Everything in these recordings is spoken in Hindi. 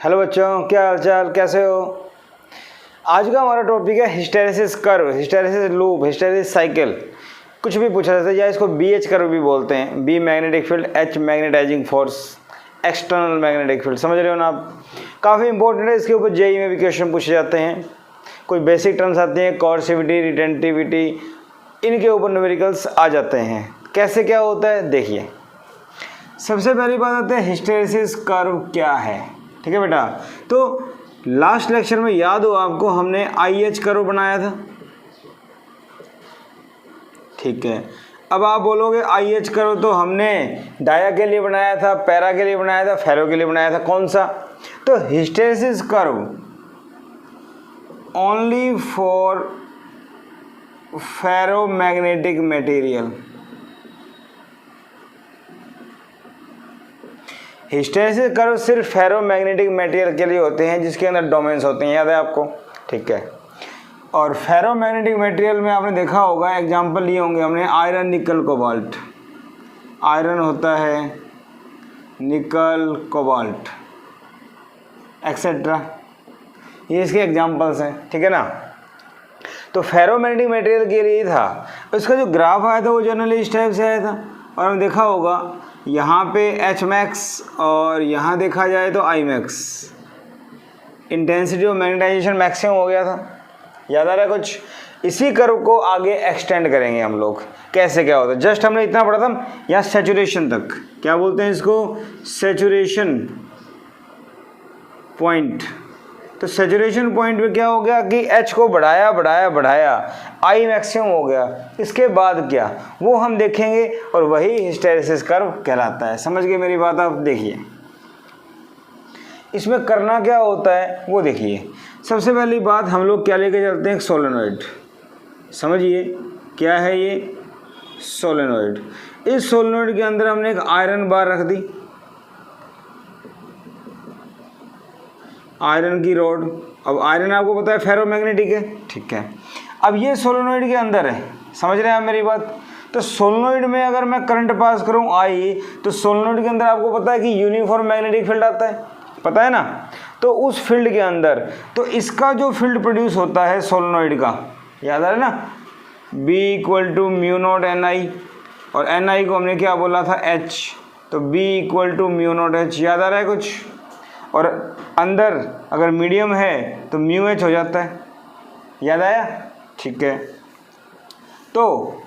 हेलो बच्चों, क्या हाल चाल, कैसे हो। आज का हमारा टॉपिक है hysteresis curve, hysteresis loop, hysteresis cycle. कुछ भी पूछा जाता है, या इसको BH कर्व भी बोलते हैं। B magnetic field, H magnetizing force, external magnetic field. समझ रहे हो ना आप। काफ़ी इंपॉर्टेंट है, इसके ऊपर JEE में भी क्वेश्चन पूछे जाते हैं। कोई बेसिक टर्म्स आते हैं, कोर्सिविटी, रिटेंटिविटी, इनके ऊपर न्यूमेरिकल्स आ जाते हैं। कैसे क्या होता है देखिए। सबसे पहली बात आती है हिस्टैरिसीस कर्व क्या है। ठीक है बेटा, तो लास्ट लेक्चर में याद हो आपको, हमने IH कर्व बनाया था। ठीक है, अब आप बोलोगे IH कर्व तो हमने डाया के लिए बनाया था, पैरा के लिए बनाया था, फेरो के लिए बनाया था, कौन सा। तो hysteresis curve only for ferromagnetic material. Hysteresis curve सिर्फ फेरोमैग्नेटिक मटेरियल के लिए होते हैं जिसके अंदर डोमेन्स होते हैं, याद है आपको। ठीक है, और फेरोमैग्नेटिक मटेरियल में आपने देखा होगा, एग्जांपल लिए होंगे हमने, आयरन, निकल, कोबाल्ट। आयरन होता है, निकल, कोबाल्ट, एक्सेट्रा, ये इसके एग्जांपल्स हैं। ठीक है ना। तो फेरोमैग्नेटिक मटेरियल के लिए था। उसका जो ग्राफ आया था वो जनरली इस टाइप से आया था, और हमने देखा होगा यहाँ पे H मैक्स और यहाँ देखा जाए तो I max. Intensity of magnetization maximum हो गया था, याद आ रहा है कुछ। इसी कर्व को आगे एक्सटेंड करेंगे हम लोग। कैसे क्या होता है, जस्ट हमने इतना पढ़ा था यहाँ सैचुरेशन तक। क्या बोलते हैं इसको, सैचुरेशन पॉइंट। तो सैचुरेशन पॉइंट पे क्या हो गया कि H को बढ़ाया बढ़ाया बढ़ाया, I मैक्सिमम हो गया। इसके बाद क्या, वो हम देखेंगे, और वही हिस्टैरिसीस कर्व कहलाता है। समझ गए मेरी बात आप। देखिए इसमें करना क्या होता है वो देखिए। सबसे पहली बात, हम लोग क्या लेके चलते हैं, एक सोलेनोइड। समझिए क्या है ये, सोलेनोइड। इस सोलेनोइड के अंदर हमने एक आयरन बार रख दी, आयरन की रॉड। अब आयरन आपको पता है फेरोमैग्नेटिक है। ठीक है, अब ये सोलेनोइड के अंदर है, समझ रहे हैं आप मेरी बात। तो सोलेनोइड में अगर मैं करंट पास करूं I, तो सोलेनोइड के अंदर आपको पता है कि यूनिफॉर्म मैग्नेटिक फील्ड आता है, पता है ना। तो उस फील्ड के अंदर, तो इसका जो फील्ड प्रोड्यूस होता है सोलेनोइड का, याद आ रहा है ना, B = μ0 NI, और NI को हमने क्या बोला था, H। तो B = μ0 H, याद आ रहा है कुछ। और अंदर अगर मीडियम है तो μH हो जाता है, याद आया। ठीक है, तो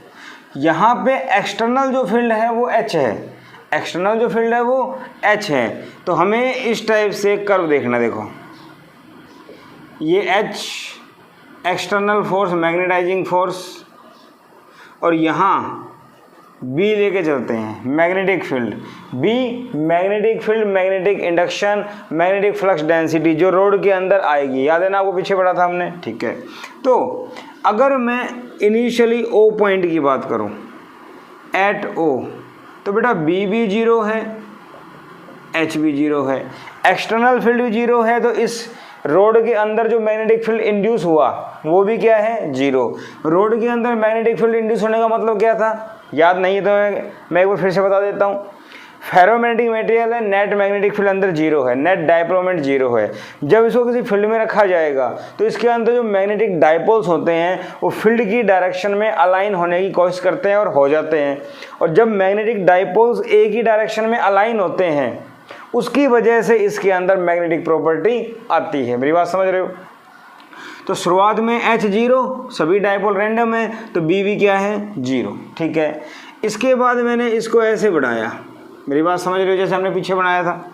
यहाँ पे एक्सटर्नल जो फील्ड है वो H है, एक्सटर्नल जो फील्ड है वो H है। तो हमें इस टाइप से कर्व देखना। देखो ये H external force, magnetizing force, और यहाँ B लेके चलते हैं magnetic field. B magnetic field, magnetic induction, magnetic flux density जो रोड के अंदर आएगी, याद है ना, आपको पीछे पढ़ा था हमने। ठीक है, तो अगर मैं इनिशियली O पॉइंट की बात करूं, एट O, तो बेटा B भी 0 है, H भी 0 है, एक्सटर्नल फील्ड भी 0 है। तो इस रोड के अंदर जो मैग्नेटिक फील्ड इंड्यूस हुआ वो भी क्या है, 0। रोड के अंदर मैग्नेटिक फील्ड इंड्यूस होने का मतलब क्या था, याद नहीं है तो मैं एक बार फिर से बता देता हूँ। फेरोमैग्नेटिक मटेरियल है, नेट मैग्नेटिक फील्ड अंदर 0 है, नेट डायपोल मोमेंट 0 है। जब इसको किसी फील्ड में रखा जाएगा तो इसके अंदर जो मैग्नेटिक डायपोल्स होते हैं वो फील्ड की डायरेक्शन में अलाइन होने की कोशिश करते हैं और हो जाते हैं। और जब मैग्नेटिक डायपोल्स एक ही डायरेक्शन में अलाइन होते हैं, उसकी वजह से इसके अंदर मैग्नेटिक प्रॉपर्टी आती है। मेरी बात समझ रहे हो। तो शुरुआत में H 0, सभी डायपोल रैंडम है, तो B भी क्या है, 0। ठीक है, इसके बाद मैंने इसको ऐसे बढ़ाया, मेरी बात समझ रहे हो, जैसे हमने पीछे बनाया था।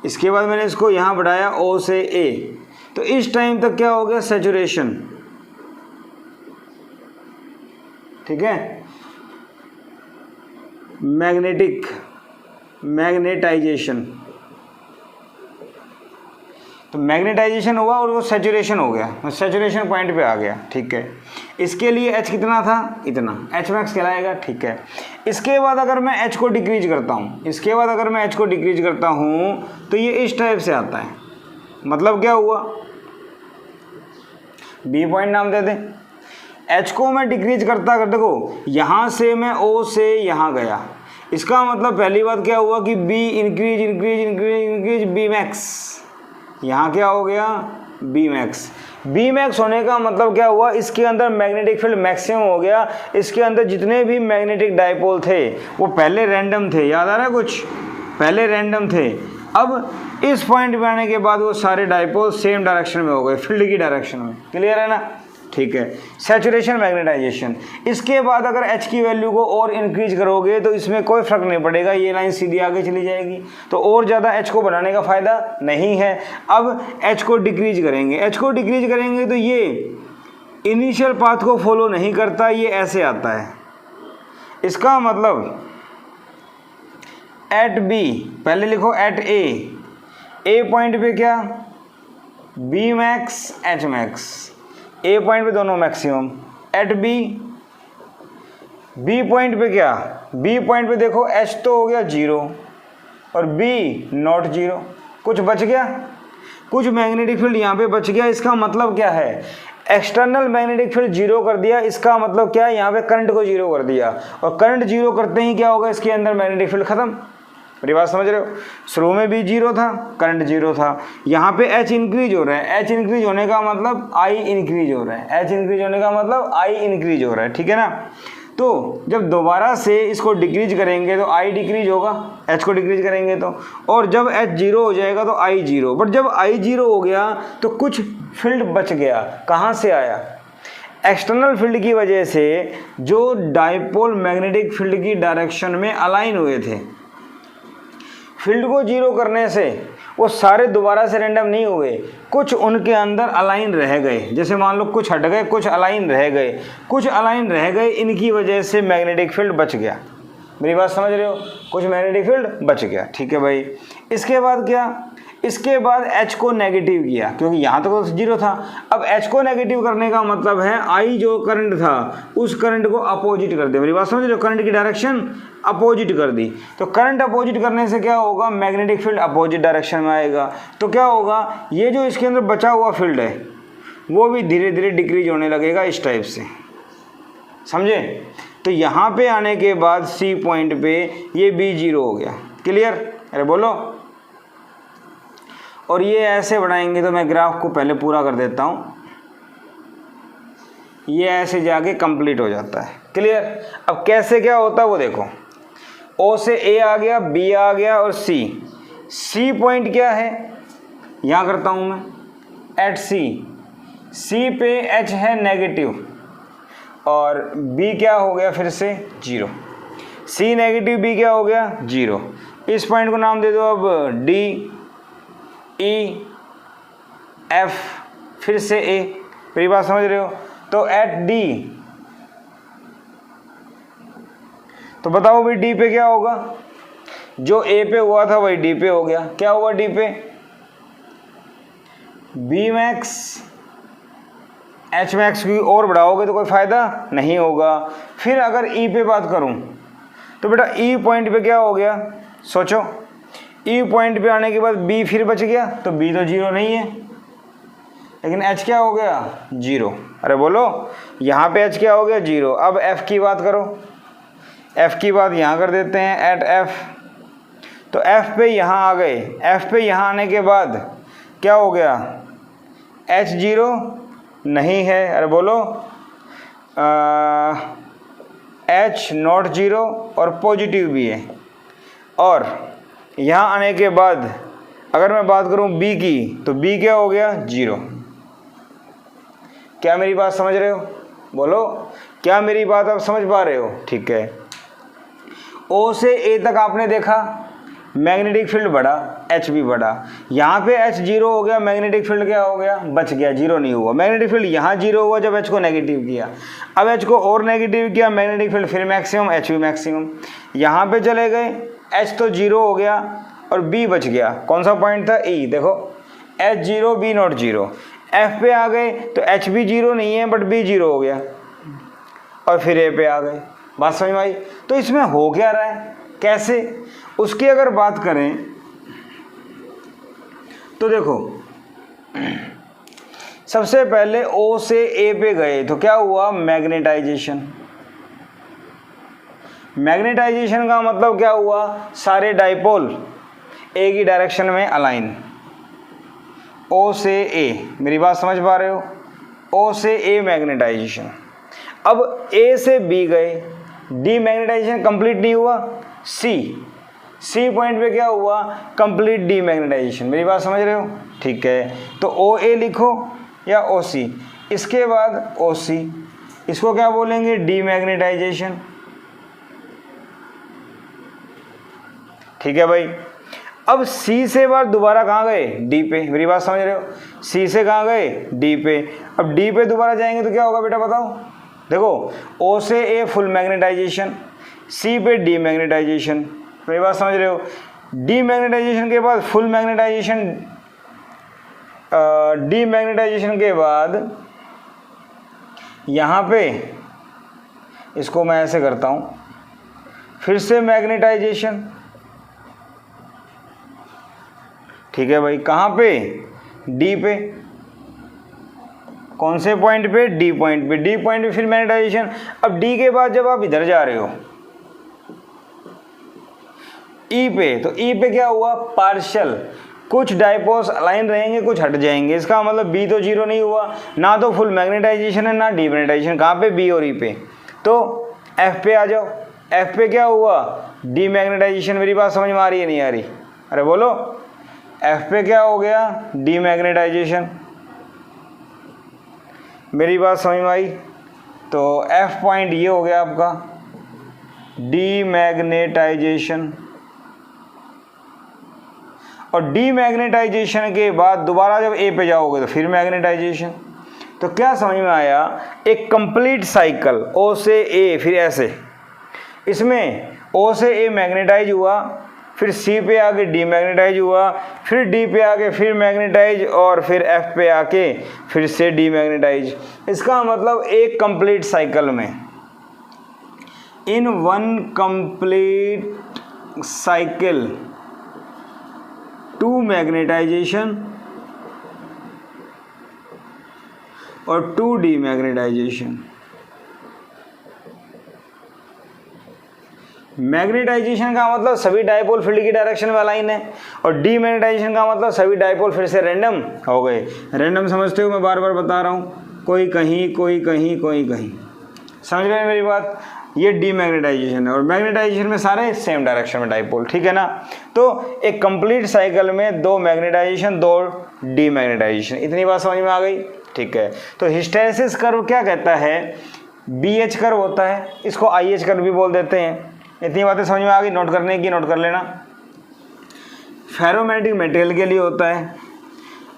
इसके बाद मैंने इसको यहाँ बढ़ाया O से A, तो इस टाइम तक क्या हो गया, सैचुरेशन। ठीक है, मैग्नेटाइजेशन, तो मैग्नेटाइजेशन हुआ और वो सैचुरेशन हो गया, सैचुरेशन पॉइंट पे आ गया। ठीक है, इसके लिए H कितना था, इतना, H मैक्स कहलाएगा। ठीक है, इसके बाद अगर मैं H को डिक्रीज करता हूँ, इसके बाद अगर मैं H को डिक्रीज करता हूँ तो ये इस टाइप से आता है। मतलब क्या हुआ, B पॉइंट नाम दे दें, H को मैं डिक्रीज करता कर, देखो यहाँ से मैं O से यहाँ गया, इसका मतलब पहली बात क्या हुआ कि B increase increase increase increase B max, यहाँ क्या हो गया बी मैक्स। बी मैक्स होने का मतलब क्या हुआ, इसके अंदर मैग्नेटिक फील्ड मैक्सिमम हो गया। इसके अंदर जितने भी मैग्नेटिक डाइपोल थे वो पहले रैंडम थे, याद आ रहा है कुछ, पहले रैंडम थे। अब इस पॉइंट पे आने के बाद वो सारे डाइपोल सेम डायरेक्शन में हो गए, फील्ड की डायरेक्शन में। क्लियर है ना, ठीक है। Saturation magnetization. इसके बाद अगर H की वैल्यू को और इंक्रीज करोगे तो इसमें कोई फर्क नहीं पड़ेगा, ये लाइन सीधी आगे चली जाएगी, तो और ज़्यादा H को बढ़ाने का फ़ायदा नहीं है। अब H को डिक्रीज करेंगे, H को डिक्रीज करेंगे तो ये इनिशियल पाथ को फॉलो नहीं करता, ये ऐसे आता है। इसका मतलब एट B, पहले लिखो एट A पॉइंट पे क्या B मैक्स H मैक्स, ए पॉइंट पे दोनों मैक्सिमम। एट बी पॉइंट पे क्या, बी पॉइंट पे देखो एच तो हो गया 0 और बी नॉट 0, कुछ बच गया, कुछ मैग्नेटिक फील्ड यहाँ पे बच गया। इसका मतलब क्या है, एक्सटर्नल मैग्नेटिक फील्ड 0 कर दिया, इसका मतलब क्या है, यहाँ पे करंट को 0 कर दिया, और करंट 0 करते ही क्या होगा, इसके अंदर मैग्नेटिक फील्ड खत्म। मेरी बात समझ रहे हो, शुरू में भी 0 था, करंट 0 था, यहाँ पे H इंक्रीज हो रहा है, H इंक्रीज होने का मतलब I इंक्रीज हो रहा है, H इंक्रीज होने का मतलब I इंक्रीज हो रहा है, ठीक है ना। तो जब दोबारा से इसको डिक्रीज करेंगे तो I डिक्रीज होगा, H को डिक्रीज करेंगे तो, और जब H 0 हो जाएगा तो I 0। बट जब I 0 हो गया तो कुछ फील्ड बच गया, कहाँ से आया, एक्सटर्नल फील्ड की वजह से, जो डाइपोल मैग्नेटिक फील्ड की डायरेक्शन में अलाइन हुए थे। फील्ड को 0 करने से वो सारे दोबारा से रैंडम नहीं हुए, कुछ उनके अंदर अलाइन रह गए, जैसे मान लो कुछ हट गए, कुछ अलाइन रह गए, कुछ अलाइन रह गए, इनकी वजह से मैग्नेटिक फील्ड बच गया। मेरी बात समझ रहे हो, कुछ मैग्नेटिक फील्ड बच गया, ठीक है भाई। इसके बाद क्या, इसके बाद H को नेगेटिव किया, क्योंकि यहाँ तक तो 0 था। अब H को नेगेटिव करने का मतलब है I जो करंट था उस करंट को अपोजिट कर दे। मेरी बात समझ रहे हो, करंट की डायरेक्शन अपोजिट कर दी, तो करंट अपोजिट करने से क्या होगा, मैग्नेटिक फील्ड अपोजिट डायरेक्शन में आएगा। तो क्या होगा, ये जो इसके अंदर बचा हुआ फील्ड है वो भी धीरे धीरे डिक्रीज होने लगेगा इस टाइप से, समझे। तो यहाँ पे आने के बाद C पॉइंट पे ये B 0 हो गया। क्लियर, अरे बोलो। और ये ऐसे बढ़ाएंगे तो मैं ग्राफ को पहले पूरा कर देता हूँ, ये ऐसे जाके कंप्लीट हो जाता है। क्लियर। अब कैसे क्या होता है वो देखो, O से A आ गया, B आ गया और C पॉइंट क्या है, यहाँ करता हूँ मैं, एट C पे H है नेगेटिव और B क्या हो गया फिर से 0, C नेगेटिव, B क्या हो गया 0। इस पॉइंट को नाम दे दो अब D E F फिर से A। मेरी बात समझ रहे हो, तो एट D, तो बताओ भाई D पे क्या होगा, जो A पे हुआ था वही D पे हो गया। क्या हुआ D पे, B मैक्स H मैक्स की और बढ़ाओगे तो कोई फ़ायदा नहीं होगा। फिर अगर E पे बात करूं तो बेटा E पॉइंट पे क्या हो गया, सोचो, E पॉइंट पे आने के बाद B फिर बच गया, तो B तो 0 नहीं है, लेकिन H क्या हो गया 0। अरे बोलो, यहाँ पे H क्या हो गया 0। अब F की बात करो, F की बात यहाँ कर देते हैं एट F, तो F पे यहाँ आ गए, F पे यहाँ आने के बाद क्या हो गया, H 0 नहीं है, अरे बोलो, H नॉट 0 और पॉजिटिव भी है। और यहाँ आने के बाद अगर मैं बात करूँ B की, तो B क्या हो गया 0। क्या मेरी बात समझ रहे हो, बोलो, क्या मेरी बात आप समझ पा रहे हो, ठीक है। O से A तक आपने देखा, मैग्नेटिक फील्ड बढ़ा, H भी बढ़ा, यहाँ पे H 0 हो गया, मैग्नेटिक फील्ड क्या हो गया, बच गया, 0 नहीं हुआ। मैग्नेटिक फील्ड यहाँ 0 हुआ जब H को नेगेटिव किया, अब H को और नेगेटिव किया, मैग्नेटिक फील्ड फिर मैक्सिमम, H भी मैक्सिमम। यहाँ पे चले गए, H तो 0 हो गया और B बच गया, कौन सा पॉइंट था E, देखो H 0 B नॉट 0। F पे आ गए तो H भी 0 नहीं है बट B 0 हो गया, और फिर A पे आ गए। बात समझ में आई। तो इसमें हो क्या रहा है, कैसे, उसकी अगर बात करें तो देखो, सबसे पहले O से A पे गए तो क्या हुआ, मैग्नेटाइजेशन। मैग्नेटाइजेशन का मतलब क्या हुआ, सारे डाइपोल एक ही डायरेक्शन में अलाइन। ओ से ए, मेरी बात समझ पा रहे हो, ओ से ए मैग्नेटाइजेशन। अब ए से बी गए, डी मैग्नेटाइजेशन कंप्लीट नहीं हुआ, सी पॉइंट पे क्या हुआ, कंप्लीट डी मैग्नेटाइजेशन। मेरी बात समझ रहे हो, ठीक है। तो ओ ए लिखो या ओ सी, इसके बाद ओ सी, इसको क्या बोलेंगे, डी मैग्नेटाइजेशन, ठीक है भाई। अब सी से बार दोबारा कहाँ गए, डी पे, मेरी बात समझ रहे हो, सी से कहाँ गए, डी पे। अब डी पे दोबारा जाएंगे तो क्या होगा बेटा बताओ, देखो ओ से ए फुल मैग्नेटाइजेशन, सी पे डी मैग्नेटाइजेशन, मेरी बात समझ रहे हो। डी मैग्नेटाइजेशन के बाद फुल मैग्नेटाइजेशन, डी मैग्नेटाइजेशन के बाद यहाँ पे इसको मैं ऐसे करता हूँ, फिर से मैग्नेटाइजेशन, ठीक है भाई। कहाँ पे, डी पे, कौन से पॉइंट पे, डी पॉइंट पे, डी पॉइंट पे फिर मैग्नेटाइजेशन। अब डी के बाद जब आप इधर जा रहे हो ई पे, तो ई पे क्या हुआ, पार्शियल, कुछ डाइपोल्स अलाइन रहेंगे, कुछ हट जाएंगे। इसका मतलब बी तो जीरो नहीं हुआ, ना तो फुल मैग्नेटाइजेशन है ना डी मैग्नेटाइजेशन। कहाँ पे, बी और ई पे। तो एफ पे आ जाओ, एफ पे क्या हुआ, डी मैग्नेटाइजेशन। मेरी बात समझ में आ रही है नहीं आ रही, अरे बोलो, एफ पे क्या हो गया, डी मैग्नेटाइजेशन। मेरी बात समझ में आई। तो एफ पॉइंट ये हो गया आपका डी मैग्नेटाइजेशन, और डी मैग्नेटाइजेशन के बाद दोबारा जब ए पे जाओगे तो फिर मैग्नेटाइजेशन। तो क्या समझ में आया, एक कंप्लीट साइकिल ओ से ए, फिर ऐसे, इसमें ओ से ए मैग्नेटाइज हुआ, फिर सी पे आके डी मैग्नेटाइज हुआ, फिर डी पे आके फिर मैग्नेटाइज, और फिर एफ पे आके फिर से डी मैग्नेटाइज। इसका मतलब एक कंप्लीट साइकिल में, in one complete cycle, to magnetization और टू डी मैग्नेटाइजेशन। मैग्नेटाइजेशन का मतलब सभी डायपोल फील्ड की डायरेक्शन में अलाइन है, और डी मैग्नेटाइजेशन का मतलब सभी डायपोल फिर से रैंडम हो गए। रैंडम समझते हो, मैं बार बार बता रहा हूँ, कोई कहीं कोई कहीं कोई कहीं, समझ रहे हैं मेरी बात। ये डी मैग्नेटाइजेशन है, और मैग्नेटाइजेशन में सारे सेम डायरेक्शन में डायपोल, ठीक है ना। तो एक कंप्लीट साइकिल में दो मैग्नेटाइजेशन, दो डी मैग्नेटाइजेशन, इतनी बात समझ में आ गई, ठीक है। तो हिस्टैरिसीस कर्व क्या कहता है, बी एच कर्व होता है, इसको आई एच कर्व भी बोल देते हैं। इतनी बातें समझ में आ गई, नोट करने की, नोट कर लेना। फेरोमैग्नेटिक मटेरियल के लिए होता है,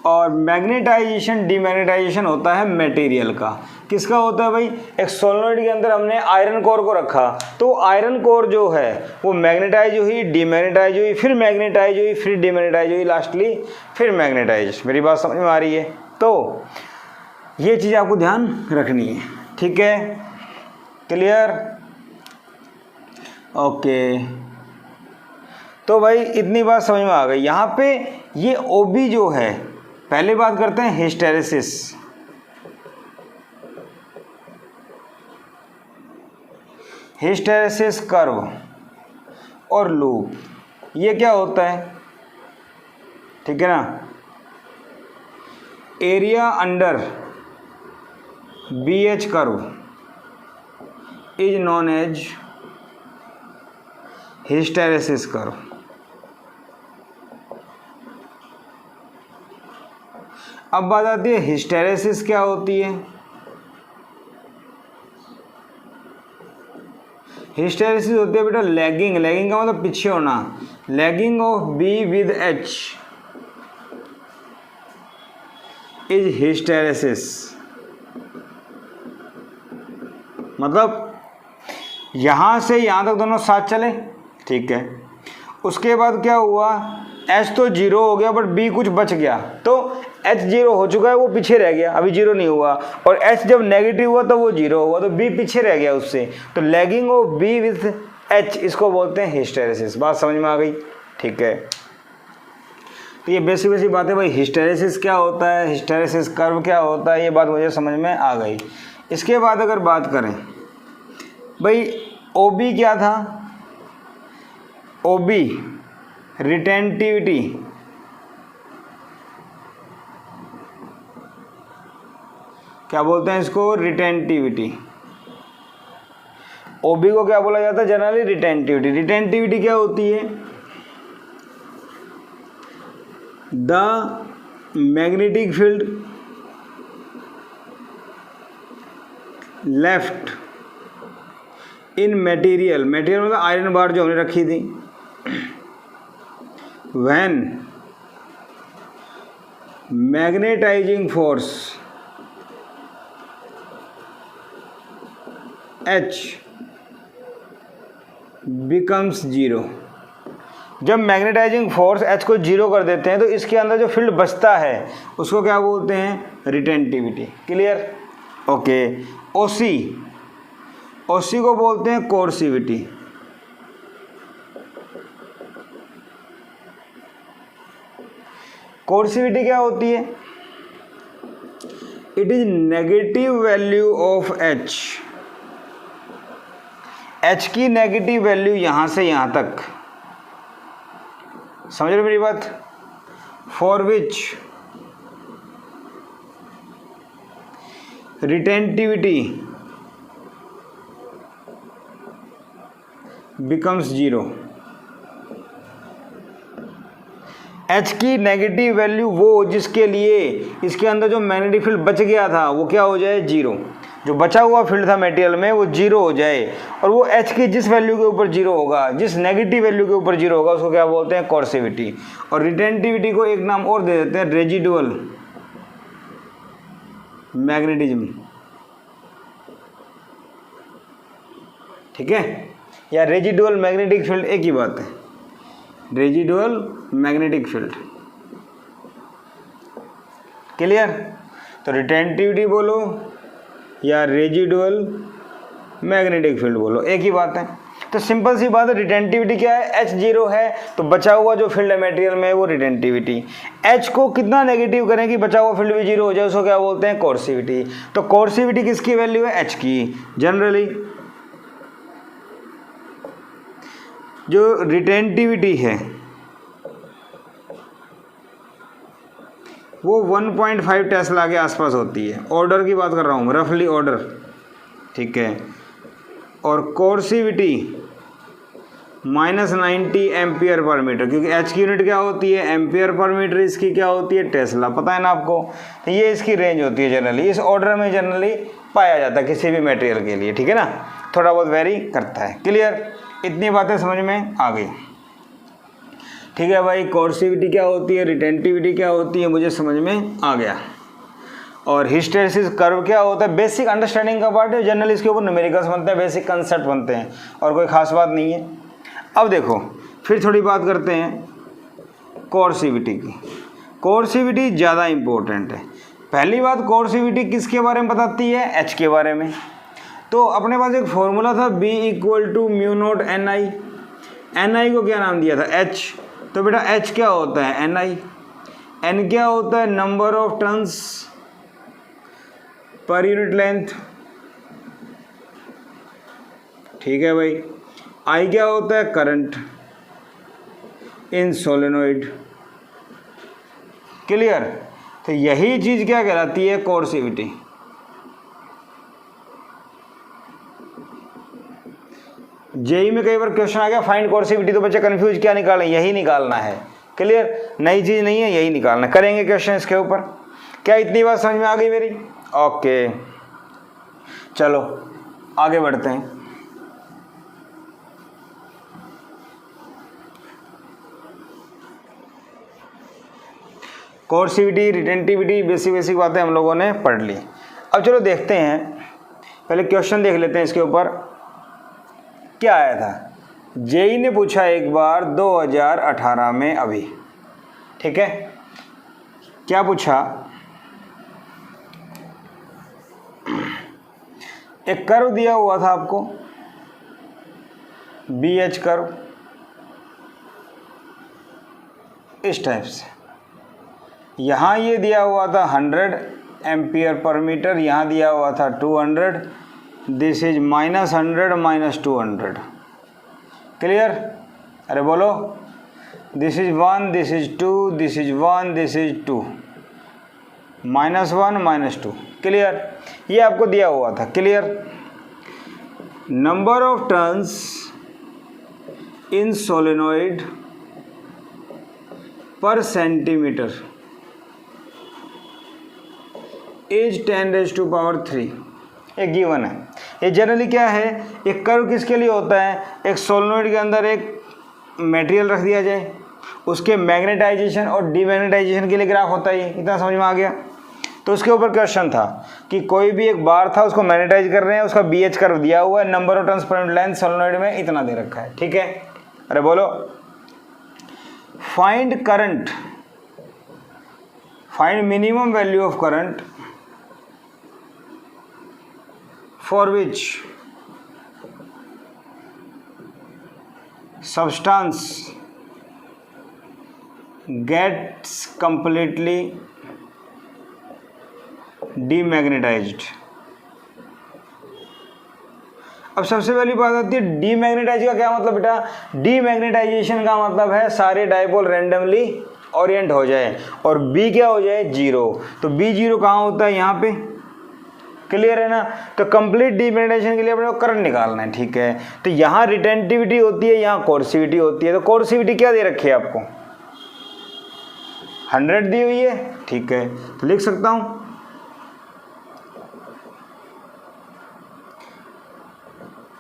और मैग्नेटाइजेशन डीमैग्नेटाइजेशन होता है मटेरियल का। किसका होता है भाई, एक सोलेनोइड के अंदर हमने आयरन कोर को रखा, तो आयरन कोर जो है वो मैग्नेटाइज हुई, डीमैग्नेटाइज हुई, फिर मैग्नेटाइज हुई, फिर डीमैग्नेटाइज हुई, लास्टली फिर मैग्नेटाइज। मेरी बात समझ में आ रही है। तो ये चीज़ आपको ध्यान रखनी है, ठीक है, क्लियर, ओके। तो भाई इतनी बात समझ में आ गई। यहाँ पे ये ओबी जो है, पहले बात करते हैं हिस्टैरिसीस। हिस्टैरिसीस कर्व और लूप, ये क्या होता है, ठीक है ना। Area under B H curve is known as hysteresis curve. अब बात आती है हिस्टैरिसीस क्या होती है। हिस्टैरिसीस होती है बेटा लैगिंग, लैगिंग का मतलब पीछे होना, lagging of be with H is hysteresis. मतलब यहाँ से यहाँ तक दोनों साथ चले, ठीक है। उसके बाद क्या हुआ, H तो जीरो हो गया, बट B कुछ बच गया, तो H जीरो हो चुका है, वो पीछे रह गया, अभी जीरो नहीं हुआ, और H जब नेगेटिव हुआ तो वो जीरो हुआ, तो B पीछे रह गया उससे। तो lagging of B with H, इसको बोलते हैं हिस्टैरिसीस। बात समझ में आ गई, ठीक है। तो ये बेसिक बेसिक बातें भाई, हिस्टैरिसीस क्या होता है, हिस्टैरिसीस कर्व क्या होता है, ये बात मुझे समझ में आ गई। इसके बाद अगर बात करें भाई, OB क्या था, OB रिटेंटिविटी क्या बोलते हैं इसको? रिटेंटिविटी। ओबी को क्या बोला जाता है जनरली? रिटेंटिविटी। रिटेंटिविटी क्या होती है? The magnetic field left in material, material मतलब आयरन बार जो हमने रखी थी, when magnetizing force H becomes zero. जब मैग्नेटाइजिंग फोर्स H को जीरो कर देते हैं तो इसके अंदर जो फील्ड बचता है उसको क्या बोलते हैं? रिटेंटिविटी। क्लियर? ओके। ओसी, ओसी को बोलते हैं कोर्सिविटी। कोर्सिविटी क्या होती है? It is negative value of H। H की नेगेटिव वैल्यू यहां से यहां तक, समझ रहे मेरी बात? For which retentivity becomes zero. H की नेगेटिव वैल्यू वो जिसके लिए इसके अंदर जो मैग्नेटिक फील्ड बच गया था वो क्या हो जाए? जीरो। जो बचा हुआ फील्ड था मेटेरियल में वो जीरो हो जाए, और वो H की जिस वैल्यू के ऊपर जीरो होगा, जिस नेगेटिव वैल्यू के ऊपर जीरो होगा, उसको क्या बोलते हैं? कोर्सिविटी। और रिटेंटिविटी को एक नाम और दे देते हैं, रेजिडुअल मैग्नेटिज्म। ठीक है? या रेजिडुअल मैग्नेटिक फील्ड, एक ही बात है। Residual magnetic field. क्लियर? तो रिटेंटिविटी बोलो या रेजिडुअल मैग्नेटिक फील्ड बोलो, एक ही बात है। तो सिंपल सी बात है, रिटेंटिविटी क्या है? H जीरो है तो बचा हुआ जो फील्ड है मेटेरियल में वो रिटेंटिविटी। H को कितना नेगेटिव करें कि बचा हुआ फील्ड भी जीरो हो जाए, उसको क्या बोलते हैं? कोर्सिविटी। तो कोर्सिविटी किसकी वैल्यू है? H की। जनरली जो रिटेंटिविटी है वो 1.5 टेस्ला के आसपास होती है। ऑर्डर की बात कर रहा हूँ, रफली ऑर्डर। ठीक है? और कोर्सिविटी -90 एम्पियर पर मीटर, क्योंकि H की यूनिट क्या होती है? Ampere per metre. इसकी क्या होती है? टेस्ला। पता है ना आपको? तो ये इसकी रेंज होती है जनरली, इस ऑर्डर में जनरली पाया जाता है किसी भी मटेरियल के लिए। ठीक है ना? थोड़ा बहुत वेरी करता है। क्लियर? इतनी बातें समझ में आ गई? ठीक है भाई, कोर्सिविटी क्या होती है, रिटेंटिविटी क्या होती है, मुझे समझ में आ गया। और हिस्टेरेसिस कर्व क्या होता है, बेसिक अंडरस्टैंडिंग का पार्ट है। जनरली इसके ऊपर न्यूमेरिकल्स बनते हैं, बेसिक कंसेप्ट बनते हैं, और कोई खास बात नहीं है। अब देखो फिर थोड़ी बात करते हैं कोर्सिविटी की। कोर्सिविटी ज़्यादा इम्पोर्टेंट है। पहली बात, कोर्सिविटी किसके बारे में बताती है? H के बारे में। तो अपने पास एक फॉर्मूला था, B = μ0 Ni। Ni को क्या नाम दिया था? H। तो बेटा H क्या होता है? Ni। N क्या होता है? Number of turns per unit length. ठीक है भाई। I क्या होता है? Current in solenoid. क्लियर? तो यही चीज क्या कहलाती है? कोर्सिविटी। जेई में कई बार क्वेश्चन आ गया फाइंड कोर्सिविटी, तो बच्चे कंफ्यूज क्या निकालें? यही निकालना है। क्लियर? नई चीज नहीं है, यही निकालना। करेंगे क्वेश्चन इसके ऊपर। क्या इतनी बात समझ में आ गई मेरी? ओके, चलो आगे बढ़ते हैं। कोर्सिविटी, रिटेंटिविटी, बेसिक बातें हम लोगों ने पढ़ ली। अब चलो देखते हैं, पहले क्वेश्चन देख लेते हैं इसके ऊपर क्या आया था। जेई ने पूछा एक बार 2018 में अभी। ठीक है? क्या पूछा? एक कर्व दिया हुआ था आपको, BH कर्व, इस टाइप से। यहाँ ये दिया हुआ था 100 एम्पियर पर मीटर, यहाँ दिया हुआ था 200। This is -100 -200। क्लियर? अरे बोलो। This is 1, this is 2, this is 1, this is 2। -1 -2। Clear, ये आपको दिया हुआ था। Clear, number of turns in solenoid पर सेंटीमीटर इज 10⁻³ एक गिवन है। ये जनरली क्या है, एक कर्व किसके लिए होता है, एक सोलेनोइड के अंदर एक मटेरियल रख दिया जाए, उसके मैग्नेटाइजेशन और डीमैग्नेटाइजेशन के लिए ग्राफ होता है। इतना समझ में आ गया। तो उसके ऊपर क्वेश्चन था कि कोई भी एक बार था, उसको मैग्नेटाइज कर रहे हैं, उसका BH कर्व दिया हुआ है, number of turns per unit length solenoid में इतना दे रखा है। ठीक है, अरे बोलो, find current, find minimum value of current for which substance gets completely demagnetized। अब सबसे पहली बात आती है डीमैग्नेटाइज का क्या मतलब बेटा, डीमैग्नेटाइजेशन का मतलब है सारे डायपोल रैंडमली ओरिएंट हो जाए और B क्या हो जाए, 0। तो B0 कहाँ होता है, यहाँ पे। क्लियर है ना। तो कंप्लीट डीमैग्नेटाइजेशन के लिए अपने को करंट निकालना है। ठीक है, तो यहाँ रिटेंटिविटी होती है, यहाँ कोर्सिविटी होती है। तो कोर्सिविटी क्या दे रखी है आपको, 100 दी हुई है। ठीक है, तो लिख सकता हूं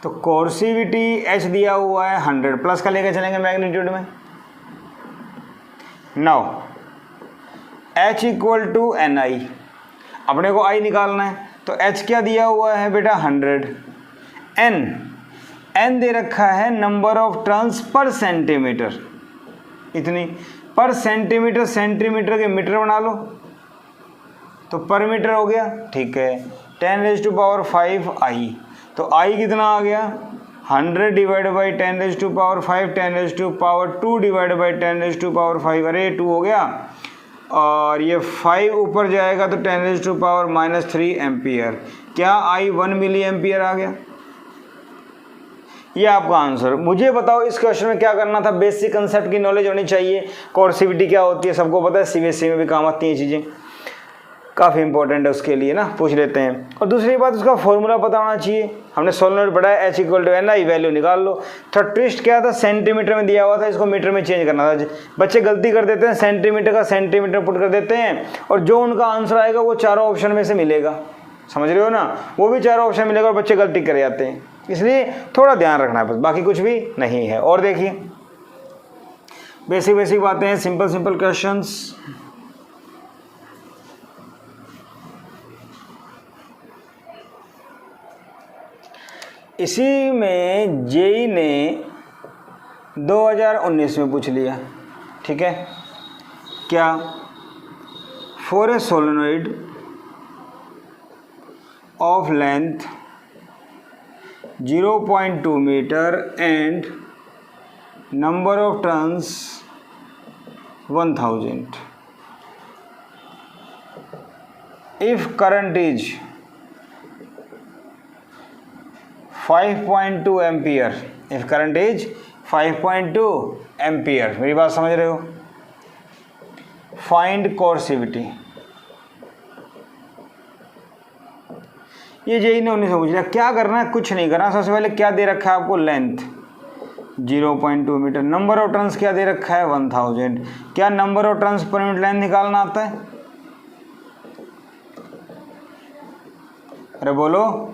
तो कोर्सिविटी H दिया हुआ है 100, प्लस का लेकर चलेंगे मैग्नीट्यूड में। नाउ H = NI, अपने को I निकालना है। तो H क्या दिया हुआ है बेटा, 100। N दे रखा है नंबर ऑफ टर्न्स पर सेंटीमीटर, इतनी पर सेंटीमीटर, सेंटीमीटर के मीटर बना लो तो पर मीटर हो गया। ठीक है, 10⁵ I। तो I कितना आ गया, 100 डिवाइड बाई 10⁵, 10⁻² डिवाइड बाई 10⁵। अरे 2 हो गया, और ये 5 ऊपर जाएगा तो 10⁻³ एम्पियर। क्या I 1 मिली एम्पियर आ गया। ये आपका आंसर। मुझे बताओ इस क्वेश्चन में क्या करना था, बेसिक कंसेप्ट की नॉलेज होनी चाहिए। कोर्सिविटी क्या होती है सबको पता है, CBSE में भी काम आती हैं चीज़ें, काफ़ी इंपॉर्टेंट है उसके लिए ना, पूछ लेते हैं। और दूसरी बात, उसका फॉर्मूला पता होना चाहिए। हमने सोलेनोइड पढ़ा है, H = NI, वैल्यू निकाल लो। थोड़ा ट्विस्ट क्या था, सेंटीमीटर में दिया हुआ था, इसको मीटर में चेंज करना था। बच्चे गलती कर देते हैं, सेंटीमीटर का सेंटीमीटर पुट कर देते हैं, और जो उनका आंसर आएगा वो चारों ऑप्शन में से मिलेगा। समझ रहे हो ना, वो भी चारों ऑप्शन मिलेगा और बच्चे गलती कर जाते हैं। इसलिए थोड़ा ध्यान रखना है बस, बाकी कुछ भी नहीं है। और देखिए बेसिक बातें हैं, सिंपल क्वेश्चंस। इसी में जेई ने 2019 में पूछ लिया। ठीक है, क्या, for a solenoid of length 0.2 meter and number of turns 1000, if current is 5.2 ampere, if current is 5.2 ampere. मेरी बात समझ रहे हो। फाइंड कोर्सिविटी, ये जेई ने 19 पूछ लिया। क्या करना है, कुछ नहीं करना। सबसे पहले क्या दे रखा है आपको, length 0.2 meter, number of turns क्या दे रखा है, 1000। क्या number of turns per unit length निकालना आता है, अरे बोलो।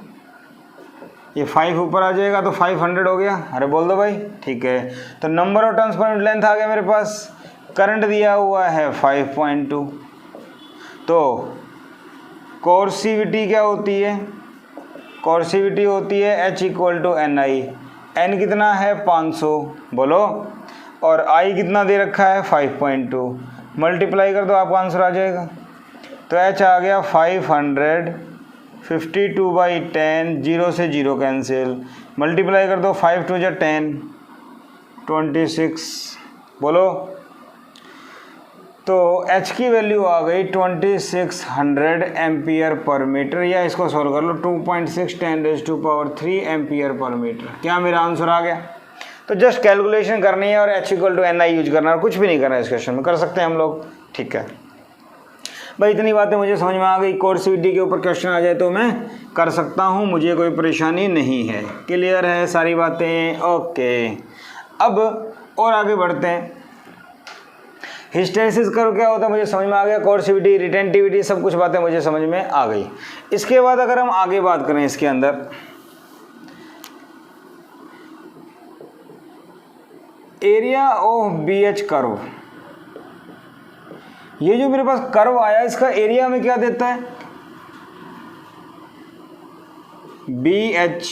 ये 5 ऊपर आ जाएगा तो 500 हो गया, अरे बोल दो भाई। ठीक है, तो number of turns per unit length आ गया मेरे पास। करंट दिया हुआ है 5.2, तो कोर्सिविटी क्या होती है, कोर्सिविटी होती है H = NI। N कितना है, 500, बोलो, और I कितना दे रखा है, 5.2। मल्टीप्लाई कर दो, आपका आंसर आ जाएगा। तो H आ गया 500, 52/10, 0 से 0 कैंसिल, मल्टीप्लाई कर दो, 5 2 = 10, 26, बोलो। तो H की वैल्यू आ गई 2600 एम्पियर पर मीटर, या इसको सॉल्व कर लो, 2.6 10⁻³ एम्पियर पर मीटर। क्या मेरा आंसर आ गया। तो जस्ट कैलकुलेशन करनी है और H = NI यूज करना है, कुछ भी नहीं करना है इस क्वेश्चन में, कर सकते हैं हम लोग। ठीक है, भाई इतनी बातें मुझे समझ में आ गई, कोर्सिविटी के ऊपर क्वेश्चन आ जाए तो मैं कर सकता हूँ, मुझे कोई परेशानी नहीं है। क्लियर है सारी बातें? ओके, अब और आगे बढ़ते हैं। हिस्टैरिसीस कर्व क्या होता है मुझे समझ में आ गया, कोर्सिविटी, रिटेंटिविटी, सब कुछ बातें मुझे समझ में आ गई। इसके बाद अगर हम आगे बात करें इसके अंदर, एरिया ऑफ BH कर्व, ये जो मेरे पास कर्व आया इसका एरिया में क्या देता है, BH।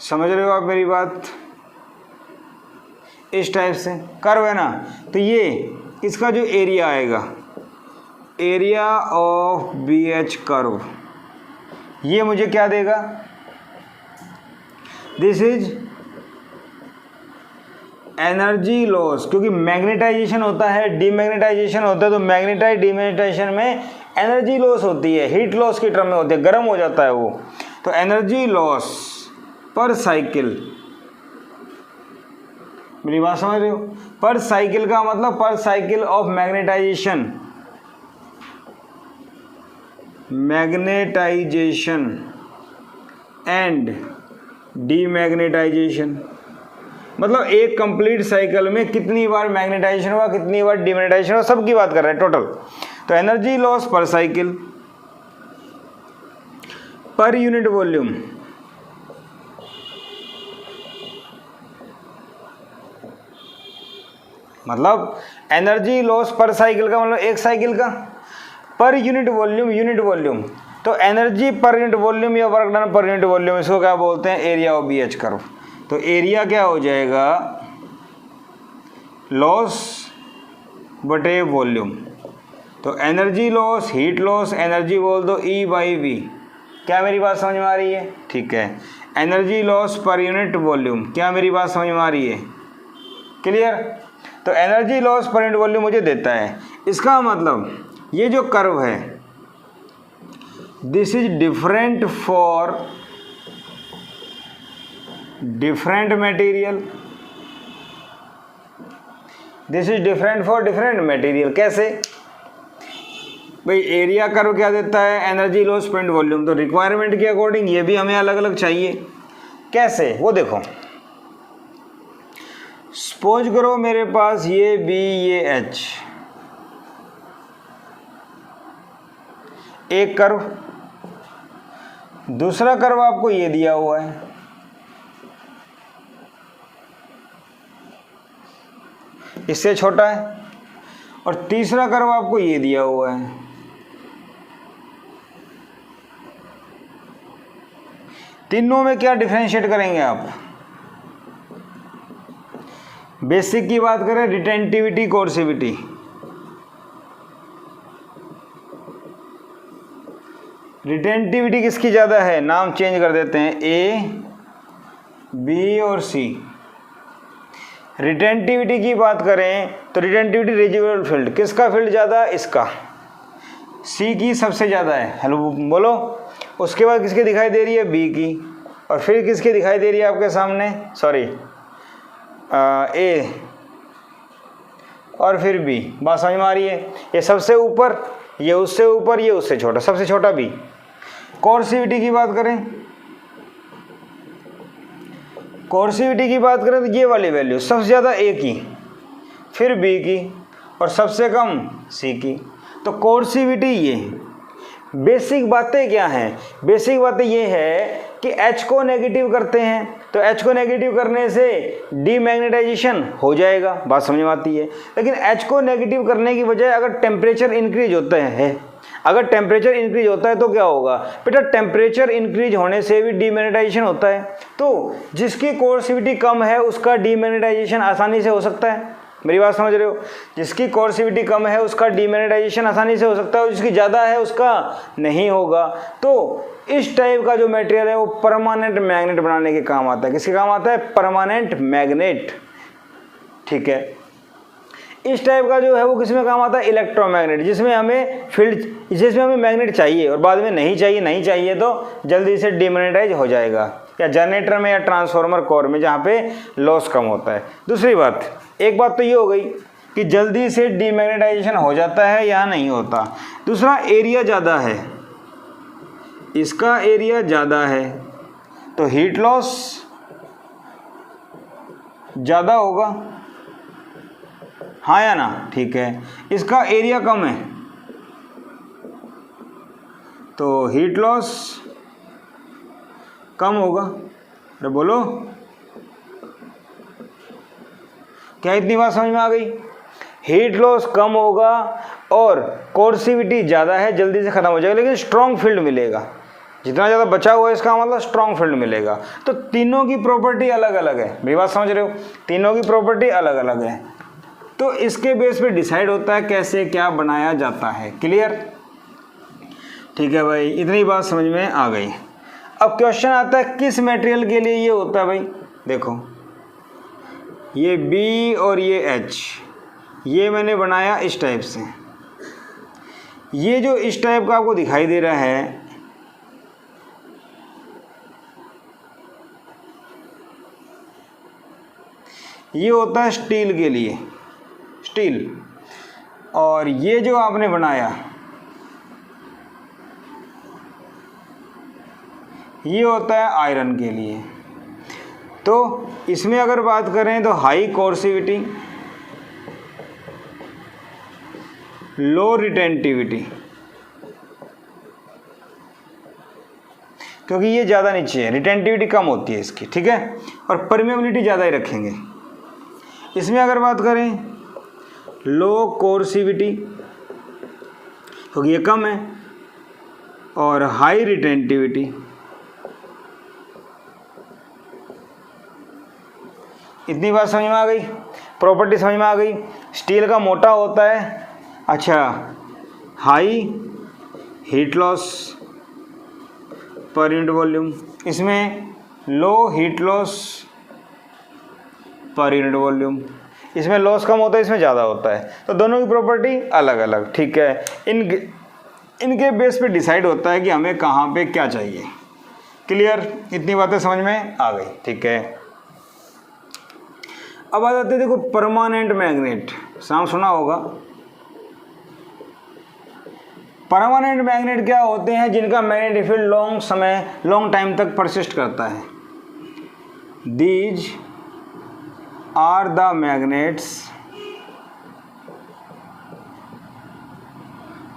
समझ रहे हो आप मेरी बात? इस टाइप से कर्व है ना, तो ये इसका जो एरिया आएगा, एरिया ऑफ BH कर्व, ये मुझे क्या देगा, दिस इज एनर्जी लॉस, क्योंकि मैग्नेटाइजेशन होता है, डीमैग्नेटाइजेशन होता है, तो मैग्नेटाइज डीमैग्नेटाइजेशन में एनर्जी लॉस होती है, हीट लॉस की टर्म में होती है, गर्म हो जाता है वो। तो एनर्जी लॉस पर साइकिल, मेरी बात समझ रहे हो? पर साइकिल का मतलब per cycle of magnetization, magnetization and demagnetization, मतलब एक कंप्लीट साइकिल में कितनी बार मैग्नेटाइजेशन हुआ, कितनी बार डीमैग्नेटाइजेशन हुआ, सबकी बात कर रहे हैं टोटल। तो एनर्जी लॉस पर साइकिल पर यूनिट वॉल्यूम, मतलब एनर्जी लॉस पर साइकिल का मतलब एक साइकिल का, पर यूनिट वॉल्यूम, यूनिट वॉल्यूम, तो एनर्जी पर यूनिट वॉल्यूम या वर्क डन पर यूनिट वॉल्यूम, इसको क्या बोलते हैं, एरिया ऑफ BH कर्व। तो एरिया क्या हो जाएगा, लॉस बटे वॉल्यूम, तो energy loss, heat loss, energy बोल दो E/V। क्या मेरी बात समझ में आ रही है? ठीक है, energy loss per unit volume, क्या मेरी बात समझ में आ रही है? क्लियर? तो energy loss per unit volume मुझे देता है। इसका मतलब ये जो कर्व है, this is different for different material, this is different for different material. कैसे भाई, एरिया कर्व क्या देता है, energy loss per unit volume, तो रिक्वायरमेंट के अकॉर्डिंग ये भी हमें अलग अलग चाहिए। कैसे वो देखो, सपोज करो मेरे पास ये B, ये H, एक कर्व, दूसरा कर्व आपको ये दिया हुआ है, इससे छोटा है, और तीसरा कर्व आपको ये दिया हुआ है। तीनों में क्या डिफरेंशिएट करेंगे आप? बेसिक की बात करें, रिटेंटिविटी, कोर्सिविटी, रिटेंटिविटी किसकी ज़्यादा है, नाम चेंज कर देते हैं, A, B और C। रिटेंटिविटी की बात करें तो रिटेंटिविटी रेजिडुअल फील्ड, किसका फील्ड ज़्यादा, इसका, C की सबसे ज़्यादा है। हेलो बोलो। उसके बाद किसकी दिखाई दे रही है, B की, और फिर किसकी दिखाई दे रही है आपके सामने, सॉरी A, और फिर B। बात समझ में आ रही है? ये सबसे ऊपर, ये उससे ऊपर, ये उससे छोटा, सबसे छोटा B। कोर्सिविटी की बात करें, कोर्सिविटी की बात करें तो ये वाली वैल्यू सबसे ज़्यादा A की, फिर B की, और सबसे कम C की। तो कोर्सिविटी ये। बेसिक बातें क्या हैं? बेसिक बातें ये है कि H को नेगेटिव करते हैं, तो H को नेगेटिव करने से डीमैग्नेटाइजेशन हो जाएगा, बात समझ में आती है। लेकिन H को नेगेटिव करने की बजाय अगर टेम्परेचर इंक्रीज होता है, अगर टेम्परेचर इंक्रीज होता है तो क्या होगा बेटा, टेम्परेचर इंक्रीज होने से भी डीमैग्नेटाइजेशन होता है। तो जिसकी कोर्सिविटी कम है उसका डीमैग्नेटाइजेशन आसानी से हो सकता है। मेरी बात समझ रहे हो? जिसकी कोर्सिविटी कम है उसका डीमैग्नेटाइजेशन आसानी से हो सकता है, और जिसकी ज़्यादा है उसका नहीं होगा। तो इस टाइप का जो मटेरियल है वो परमानेंट मैग्नेट बनाने के काम आता है। किसके काम आता है? Permanent magnet. ठीक है, इस टाइप का जो है वो किसमें काम आता है? इलेक्ट्रोमैग्नेट, जिसमें हमें फील्ड, जिसमें हमें मैग्नेट चाहिए और बाद में नहीं चाहिए तो जल्दी से डीमैग्नेटाइज हो जाएगा, या जनरेटर में या ट्रांसफार्मर कोर में जहाँ पे लॉस कम होता है। दूसरी बात, एक बात तो ये हो गई कि जल्दी से डीमैग्नेटाइजेशन हो जाता है या नहीं होता। दूसरा, एरिया ज़्यादा है, इसका एरिया ज़्यादा है तो हीट लॉस ज़्यादा होगा, हाँ या ना? ठीक है। इसका एरिया कम है तो हीट लॉस कम होगा। अरे बोलो, क्या इतनी बात समझ में आ गई? हीट लॉस कम होगा और कोर्सिविटी ज़्यादा है, जल्दी से ख़त्म हो जाएगा, लेकिन स्ट्रॉन्ग फील्ड मिलेगा। जितना ज़्यादा बचा हुआ है इसका मतलब स्ट्रॉन्ग फील्ड मिलेगा। तो तीनों की प्रॉपर्टी अलग अलग है, मेरी बात समझ रहे हो? तीनों की प्रॉपर्टी अलग अलग है, तो इसके बेस पे डिसाइड होता है कैसे क्या बनाया जाता है। क्लियर? ठीक है भाई, इतनी बात समझ में आ गई। अब क्वेश्चन आता है किस मटेरियल के लिए ये होता है भाई। देखो, ये B और ये H, ये मैंने बनाया इस टाइप से। ये जो इस टाइप का आपको दिखाई दे रहा है, ये होता है स्टील के लिए, स्टील। और ये जो आपने बनाया ये होता है आयरन के लिए। तो इसमें अगर बात करें तो हाई कोर्सिविटी, लो रिटेंटिविटी, क्योंकि ये ज़्यादा नीचे है, रिटेंटिविटी कम होती है इसकी, ठीक है। और परमेबिलिटी ज़्यादा ही रखेंगे। इसमें अगर बात करें लो कोर्सिविटी, क्योंकि ये कम है, और हाई रिटेंटिविटी। इतनी बात समझ में आ गई, प्रॉपर्टी समझ में आ गई। स्टील का मोटा होता है, अच्छा, high heat loss per unit volume, इसमें low heat loss per unit volume. इसमें लॉस कम होता है, इसमें ज़्यादा होता है, तो दोनों की प्रॉपर्टी अलग अलग, ठीक है। इनके बेस पे डिसाइड होता है कि हमें कहाँ पे क्या चाहिए। क्लियर? इतनी बातें समझ में आ गई, ठीक है। अब आ जाते हैं, देखो, परमानेंट मैग्नेट, नाम सुना होगा। परमानेंट मैग्नेट क्या होते हैं? जिनका मैग्नेटिक फील्ड लॉन्ग टाइम तक परसिस्ट करता है। These are the magnets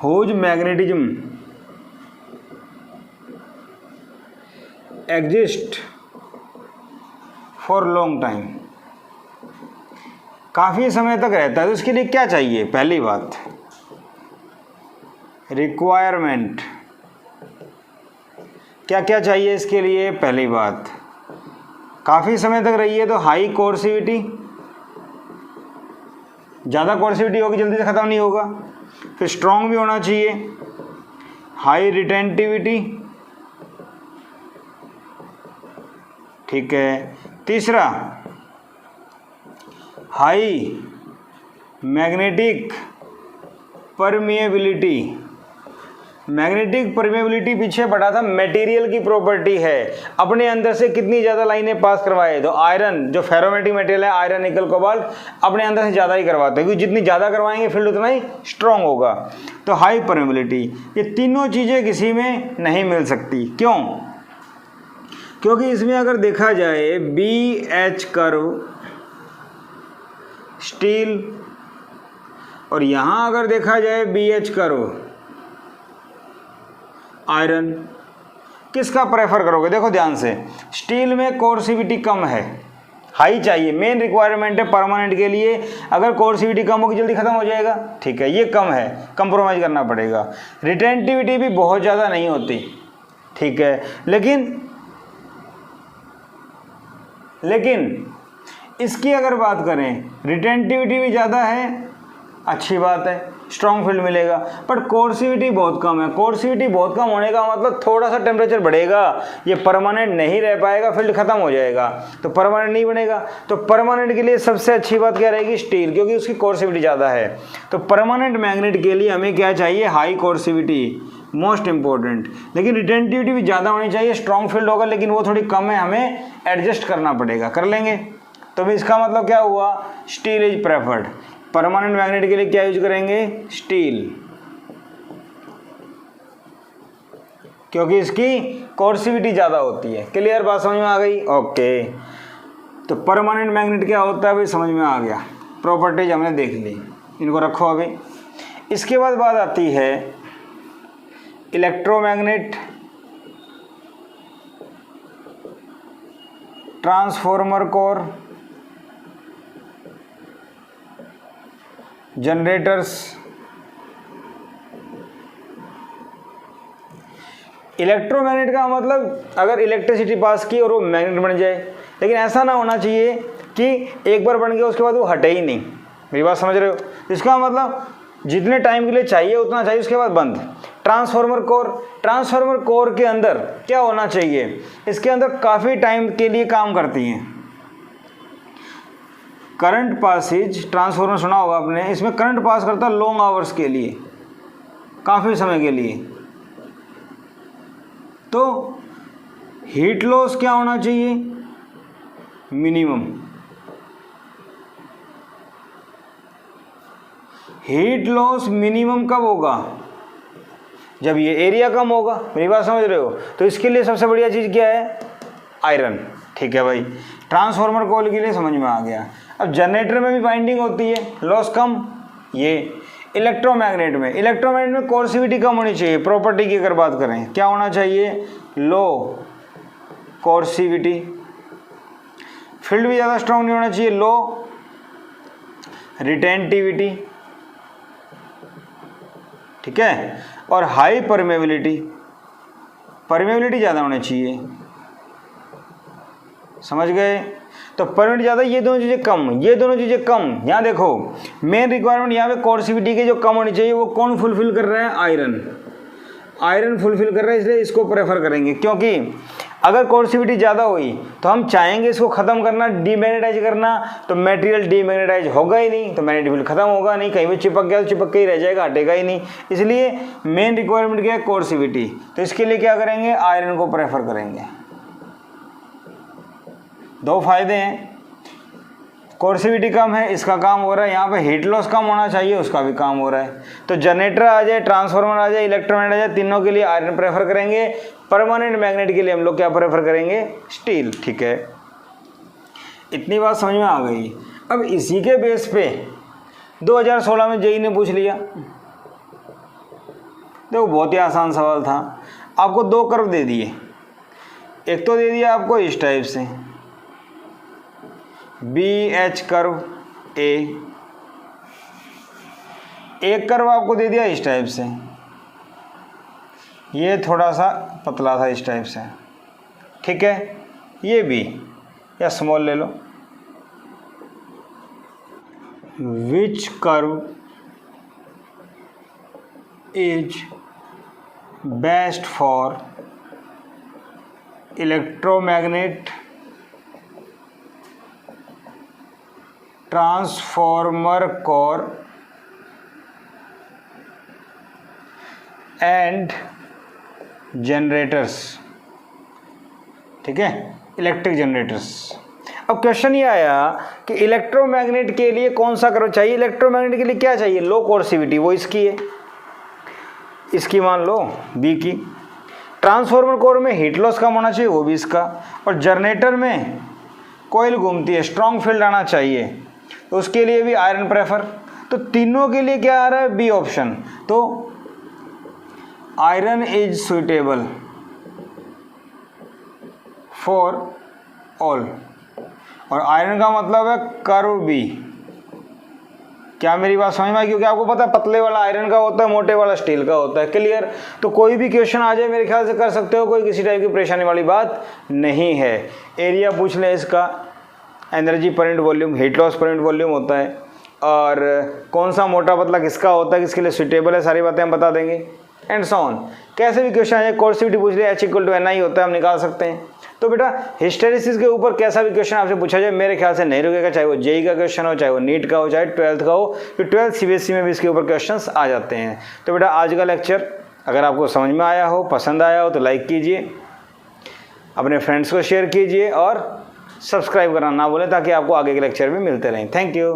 whose magnetism exist for long time, काफ़ी समय तक रहता है। तो उसके लिए क्या चाहिए? पहली बात, रिक्वायरमेंट, क्या क्या चाहिए इसके लिए? पहली बात, काफ़ी समय तक रही है तो हाई कोर्सिविटी, ज़्यादा कोर्सिविटी होगी जल्दी से ख़त्म नहीं होगा। फिर स्ट्रॉन्ग भी होना चाहिए, हाई रिटेंटिविटी, ठीक है। तीसरा, high magnetic permeability. Magnetic permeability पीछे पढ़ा था, मटेरियल की प्रॉपर्टी है, अपने अंदर से कितनी ज़्यादा लाइनें पास करवाए। तो आयरन जो फेरोमैग्नेटिक मटेरियल है, आयरन निकल कोबाल्ट, अपने अंदर से ज़्यादा ही करवाते हैं, क्योंकि जितनी ज़्यादा करवाएंगे फील्ड उतना ही स्ट्रॉन्ग होगा। तो हाई परमिएबिलिटी, ये तीनों चीज़ें किसी में नहीं मिल सकती। क्यों? क्योंकि इसमें अगर देखा जाए BH कर्व स्टील, और यहाँ अगर देखा जाए BH कर्व आयरन, किसका प्रेफर करोगे? देखो ध्यान से, स्टील में कोर्सिविटी कम है, हाई चाहिए, मेन रिक्वायरमेंट है परमानेंट के लिए। अगर कोर्सिविटी कम होगी जल्दी खत्म हो जाएगा, ठीक है, ये कम है, कंप्रोमाइज़ करना पड़ेगा। रिटेंटिविटी भी बहुत ज़्यादा नहीं होती, ठीक है, लेकिन इसकी अगर बात करें, रिटेंटिविटी भी ज़्यादा है, अच्छी बात है, स्ट्रॉन्ग फील्ड मिलेगा, पर कोर्सिविटी बहुत कम है। कोर्सिविटी बहुत कम होने का मतलब थोड़ा सा टेम्परेचर बढ़ेगा, ये परमानेंट नहीं रह पाएगा, फील्ड खत्म हो जाएगा, तो परमानेंट नहीं बनेगा। तो परमानेंट के लिए सबसे अच्छी बात क्या रहेगी? स्टील, क्योंकि उसकी कोर्सिविटी ज़्यादा है। तो परमानेंट मैग्नेट के लिए हमें क्या चाहिए? High कोर्सिविटी, most important. लेकिन रिटेंटिविटी भी ज़्यादा होनी चाहिए, स्ट्रॉन्ग फील्ड होगा, लेकिन वो थोड़ी कम है, हमें एडजस्ट करना पड़ेगा, कर लेंगे। तो भी इसका मतलब क्या हुआ? Steel is preferred. Permanent magnet के लिए क्या यूज करेंगे? स्टील, क्योंकि इसकी कोर्सिविटी ज़्यादा होती है। क्लियर, बात समझ में आ गई? ओके, तो परमानेंट मैग्नेट क्या होता है भाई, समझ में आ गया। प्रॉपर्टीज हमने देख ली, इनको रखो अभी। इसके बाद बात आती है electromagnet, transformer core, generators. Electromagnet का मतलब अगर इलेक्ट्रिसिटी पास की और वो मैग्नेट बन जाए, लेकिन ऐसा ना होना चाहिए कि एक बार बन गया उसके बाद वो हटे ही नहीं। मेरी बात समझ रहे हो? इसका मतलब जितने टाइम के लिए चाहिए उतना चाहिए, उसके बाद बंद। ट्रांसफॉर्मर कोर, ट्रांसफॉर्मर कोर के अंदर क्या होना चाहिए? इसके अंदर काफ़ी टाइम के लिए काम करती हैं। करंट पासेज, ट्रांसफॉर्मर सुना होगा आपने, इसमें करंट पास करता है लॉन्ग आवर्स के लिए, काफ़ी समय के लिए। तो हीट लॉस क्या होना चाहिए? मिनिमम। हीट लॉस मिनिमम कब होगा? जब ये एरिया कम होगा। मेरी बात समझ रहे हो? तो इसके लिए सबसे बढ़िया चीज़ क्या है? आयरन। ठीक है भाई, ट्रांसफॉर्मर कोल के लिए समझ में आ गया। अब जनरेटर में भी बाइंडिंग होती है, लॉस कम। ये इलेक्ट्रोमैग्नेट में, इलेक्ट्रोमैग्नेट में कोर्सिविटी कम होनी चाहिए। प्रॉपर्टी की अगर बात करें, क्या होना चाहिए? लो कोर्सिविटी। फील्ड भी ज़्यादा स्ट्रॉन्ग नहीं होना चाहिए, लो रिटेंटिविटी। ठीक है, और हाई परमेबिलिटी, परमेबिलिटी ज़्यादा होनी चाहिए। समझ गए? तो परमेबिलिटी ज़्यादा, ये दोनों चीज़ें कम, ये दोनों चीज़ें कम। यहाँ देखो मेन रिक्वायरमेंट यहाँ पे कोर्सिविटी की जो कम होनी चाहिए वो कौन फुलफिल कर रहा है? आयरन। आयरन फुलफिल कर रहा है, इसलिए इसको प्रेफर करेंगे। क्योंकि अगर कोर्सिविटी ज़्यादा हुई तो हम चाहेंगे इसको ख़त्म करना, डीमैग्नेटाइज करना, तो मटेरियल डीमैग्नेटाइज होगा ही नहीं, तो मैग्नेटिक फील्ड खत्म होगा नहीं। कहीं भी चिपक गया तो चिपक के ही रह जाएगा, हटेगा ही नहीं। इसलिए मेन रिक्वायरमेंट क्या है? कोर्सिविटी। तो इसके लिए क्या करेंगे? आयरन को प्रेफर करेंगे। दो फायदे हैं, कोर्सिविटी कम है, इसका काम हो रहा है। यहाँ पे हीट लॉस कम होना चाहिए, उसका भी काम हो रहा है। तो जनरेटर आ जाए, ट्रांसफार्मर आ जाए, इलेक्ट्रोमैग्नेट आ जाए, तीनों के लिए आयरन प्रेफर करेंगे। परमानेंट मैग्नेट के लिए हम लोग क्या प्रेफर करेंगे? स्टील। ठीक है, इतनी बात समझ में आ गई। अब इसी के बेस पे 2016 में जेईई ने पूछ लिया। देखो बहुत ही आसान सवाल था। आपको दो कर्व दे दिए, एक तो दे दिया आपको इस टाइप से BH कर्व A, एक कर्व आपको दे दिया इस टाइप से, ये थोड़ा सा पतला था इस टाइप से। ठीक है, ये भी या स्मॉल ले लो। Which curve is best for electromagnet transformer core and generators? ठीक है, इलेक्ट्रिक जनरेटर्स। अब क्वेश्चन ये आया कि इलेक्ट्रोमैग्नेट के लिए कौन सा कर्व चाहिए? इलेक्ट्रोमैग्नेट के लिए क्या चाहिए? लो कोर्सिविटी, वो इसकी है, इसकी मान लो बी की। ट्रांसफॉर्मर कोर में हीट लॉस कम होना चाहिए, वो भी इसका। और जनरेटर में कोयल घूमती है, स्ट्रॉन्ग फील्ड आना चाहिए, तो उसके लिए भी आयरन प्रेफर। तो तीनों के लिए क्या आ रहा है? B option. तो iron is suitable for all, और आयरन का मतलब है कर्व बी। क्या मेरी बात समझ में आई? क्योंकि आपको पता है पतले वाला आयरन का होता है, मोटे वाला स्टील का होता है। क्लियर? तो कोई भी क्वेश्चन आ जाए मेरे ख्याल से कर सकते हो, कोई किसी टाइप की परेशानी वाली बात नहीं है। एरिया पूछ ले इसका, एनर्जी पर unit volume, heat loss per unit volume होता है, और कौन सा मोटा पतला किसका होता है, किसके लिए सुइटेबल है, सारी बातें हम बता देंगे, एंड सो ऑन। कैसे भी क्वेश्चन आ जाए, कोर्सिविटी पूछ लिया, H=NI होता है, हम निकाल सकते हैं। तो बेटा हिस्टेरिसिस के ऊपर कैसा भी क्वेश्चन आपसे पूछा जाए मेरे ख्याल से नहीं रुकेगा, चाहे वो जेईई का क्वेश्चन हो, चाहे वो नीट का हो, चाहे 12th का हो। तो 12th CBSE में भी इसके ऊपर क्वेश्चंस आ जाते हैं। तो बेटा आज का लेक्चर अगर आपको समझ में आया हो, पसंद आया हो, तो लाइक कीजिए, अपने फ्रेंड्स को शेयर कीजिए, और सब्सक्राइब करना ना भूलें ताकि आपको आगे के लेक्चर भी मिलते रहें। Thank you.